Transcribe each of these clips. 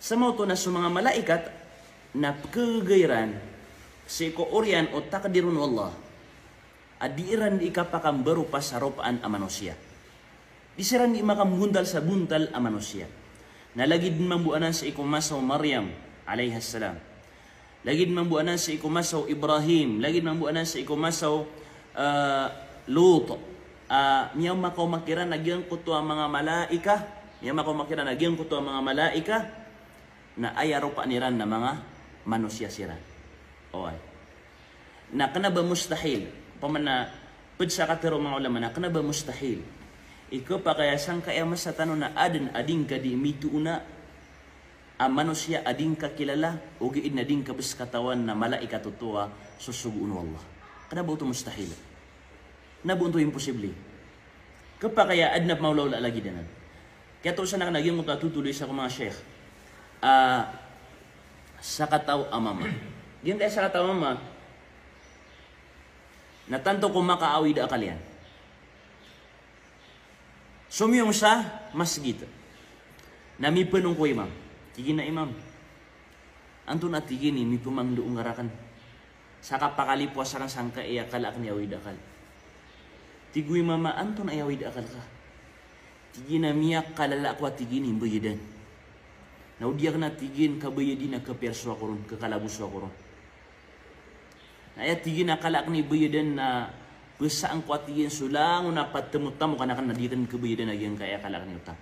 Sama to na sa mga malaikat na kegairan si ko orian o takdirun wallah. Adiran di ikapakam berupa saropaan a manusia. Disiran di makam buntal sa buntal a manusia. Nalagid mambuanan sa ikumasaw Maryam alaihassalam. Lagid mambuanan sa ikumasaw Ibrahim. Lagid mambuanan sa ikumasaw Lut. Miyaw makaw makira nagyang kuto ang mga malaika. Miyaw makaw makira nagyang kuto ang mga malaika na ayaro pa niran na mga manusia siran. Oy. Na kana ba mustahil? Pamana pud sa katero mga ulama na kana ba mustahil? Ikaw pa kaya sang kaya mas sa tanong na ading ka di mituuna ang manusia ading ka kilala o giid na ding kabis katawan na malaika tutua susugun wallah. Kana ba ito mustahil? Na ba ito imposible? Kapag kaya adnap maulawla lagi danan. Kaya ito sa nakanaging mga tutuloy sa mga sheikh. Sa kataw amama. Diyan kaya sa kataw amama, na tanto kung makaawid akalian. Sumiyong sa masjid. Nami penung ko imam. Tigin na imam. Anto na tigin ni mi pumangluong ngarakan. Saka pakalipuas sarang sangka iya kalak ni awid akal. Tigoy mama anto na awid akal ka. Tigin na miyak kalala ko tigin ni bayadan. Naudiak na tigin kabayadin na kaperswa koron kakalabuswa koron. Ayat tigin nakalak ni bayadan na besa ang kuatigin sulang na patemu-tamu kana kan nadikan ke bayadan lagi yang kaya kalak ni utang.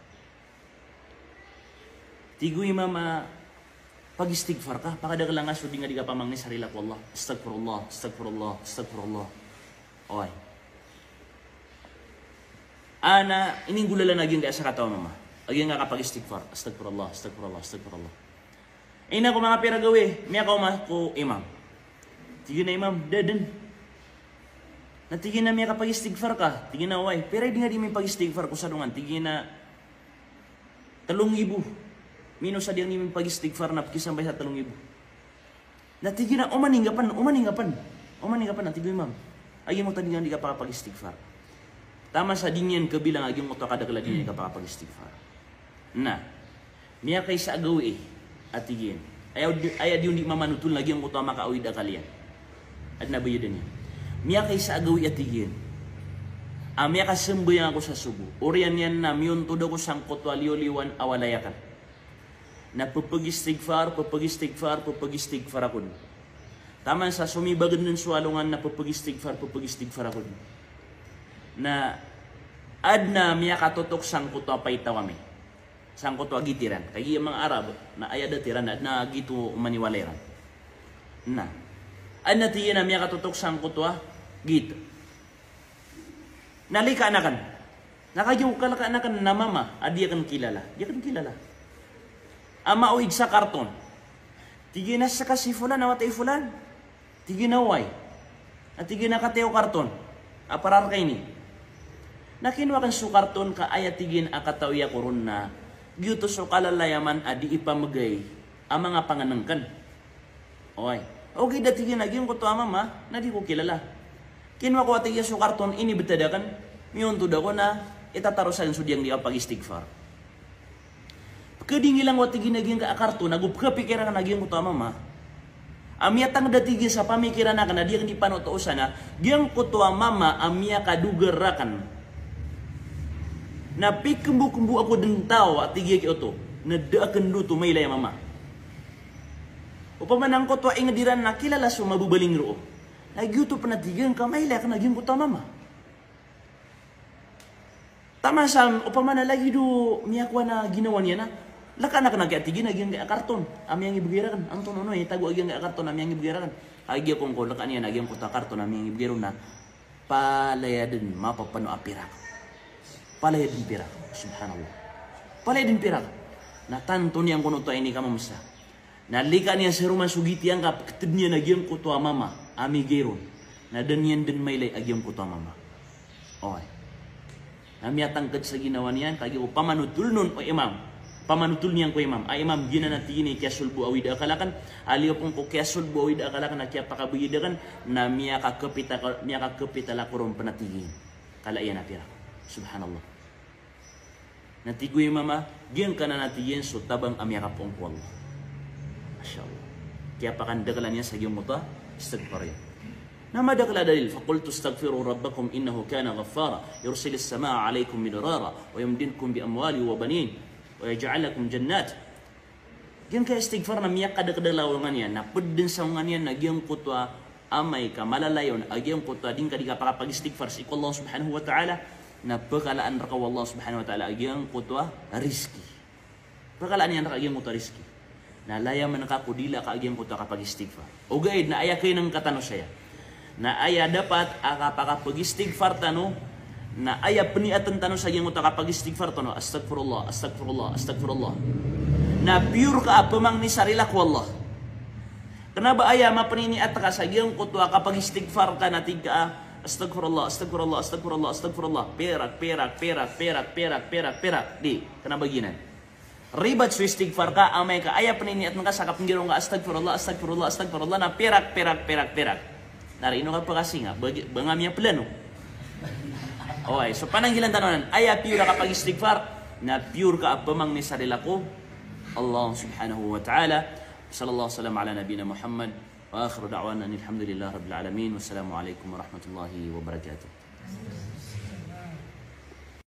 Tigoy mama pag istighfar ka pakada kalangas udi nga diga pamang ni sarila ko Allah. Astagfirullah, astagfirullah, astagfirullah. Oy. Ana ining gulalan lagi kaya sa kataw mama. Agi nga kapag istighfar, astagfirullah, astagfirullah, astagfirullah. Ina ko mga pira gawi, miya ko imam. Tigin na imam, dadan. Natigin na miya kapag istighfar ka. Tigin na way. Pero hindi nga di may pag-istighfar ko sa dungan. Tigin na 3,000. Minus sa diyang may pag-istighfar na kisambay sa 3,000. Natigin na, umaningapan. Natigin imam. Ayun mo tadi nga di ka pag-istighfar. Tama sa dinyan kabilang ayun mo to kadagala din ka pag-istighfar. Na, miya kay sa agawi at tigin. Ayaw di hindi mamanutul lagi ang mo to makaawid akalian. At nabayadan niya. Miya kay sa agawi at tigin. Miya kasembayang ako sa subo. Orian yan na miyon to daw ko sang kotwalioliwan awalayakan. Na pupag-istighfar ako. Tama sa sumibagan ng swalungan na pupag-istighfar ako. Na adna miya katutok sang kutwa paitaw kami. Sang kutwa gitiran. Kaya mga Arab na ayada tiran na gitu maniwaleran. Na adna tiyan na miya katutok sang kutwa gitu. Nalika anakan. Nakayaw ka anakan na mama. Adi akan kilala. Di akan kilala. Ama uig sa karton. Tigin na sa kasi fulan na watay fulan. Tigin na way. At tigin na kateo karton. Aparar kay ni. Nakinwa kan su karton ka ayatigin akatawya koron na gyuto so kalalayaman adi ipamagay ang mga panganangkan. Oy. Okay datigin nagyong ko to mama na di ko kilala. Kinwa ko atigya su karton ini betadakan miyon to ko na itatarusan su diyang di pag-istighfar. Kedingilang watigin nagyong ka karton nagupkapikiran nagyong ko to mama. Amiatang datigin sa pamikiran na kana diyang di panotoosan na diyang ko to mama amia kadugerakan. Na pikembu-kembu ako dentaw at tigya ki oto. Nadaakan luto may laya mama. Upamanang ko to ay ngadiran na kilala so mabubaling roo. Nagyuto pa natigan ka may laya ka nagyang kuta mama. Tama sa upamana lagi do miyakwa na ginawa niya na. Laka na ka nagyatigin nagyang kaya karton. Amiyang ibigirakan. Ang tono tago agyang kaya karton amiyang ibigirakan. Agya kong ko laka niya nagyang kuta karton amiyang ibigiron na. Palaya din mapapano apirak. Palaya din pira. Subhanallah. Palaya din pira. Na tanto niyang kuno to ini ka mamsa. Nalika niya sa rumah sugiti ang kapatid niya nagyang kuto mama. Ami geron. Na danyan din may lay agyang kuto mama. Okay. Nami atangkad sa ginawa niyan. Kagi ko pamanutul nun o imam. Pamanutul niyan ko imam. Ay imam gina natini kaya sulbu awid akalakan. Aliyo pong ko kaya sulbu awid akalakan na kaya pakabuyidakan. Na miya kakapita la kurong panatigin. Kala iya na pira. Subhanallah. Natiguy mama, giyan ka na natiyen so tabang amya kapong ko Allah. Masya Allah. Kaya pakandagalan niya sa iyong muta, istighfar yan. Nama dakla dalil, faqultu astaghfiru rabbakum innahu kana ghaffara, yursilis samaa alaykum midrara, wa yumdinkum bi amwali wa banin, wa yaj'alakum jannat. Giyan ka istighfar na miyak kadagdalawangan yan, napudin sa mga yan, nagyang kutwa, amay ka, malalayon, agyang kutwa, din ka di ka pakapag-istighfar sa Allah subhanahu wa ta'ala, na pekalaan raka Allah subhanahu wa ta'ala agyang kutwa rizki. Pekalaan yan raka agyang kutwa rizki. Na layang manakakudila ka agyang kutwa kapag istighfar. O gaid na aya kayo ng katano siya. Na aya dapat kapag istighfar tano, na aya peniatan tano sa agyang kutwa kapag istighfar tano, astagfirullah, astagfirullah, astagfirullah. Na pure ka pamang ni sarila ko Allah. Kenapa aya mapaniniat ka sa agyang kutwa kapag istighfar ka natig ka, astagfirullah, astagfirullah, astagfirullah, astagfirullah. Perak, perak, perak, perak, perak, perak, perak. Di, kenapa baginan? Ribat su istighfar ka, amay ka, aya paniniat ka sa kapinggirong ka, astagfirullah, astagfirullah, astagfirullah, na perak, perak, perak, perak. Nari, ino ka pa kasi nga, bangamya plano. Okay, so pananggilan tanonan, aya pure kapag istighfar, na pure ka apamang ni sarila ko, Allah subhanahu wa ta'ala, sallallahu salam ala nabina Muhammad, وآخر دعوانا أن الحمد لله رب العالمين والسلام عليكم ورحمة الله وبركاته.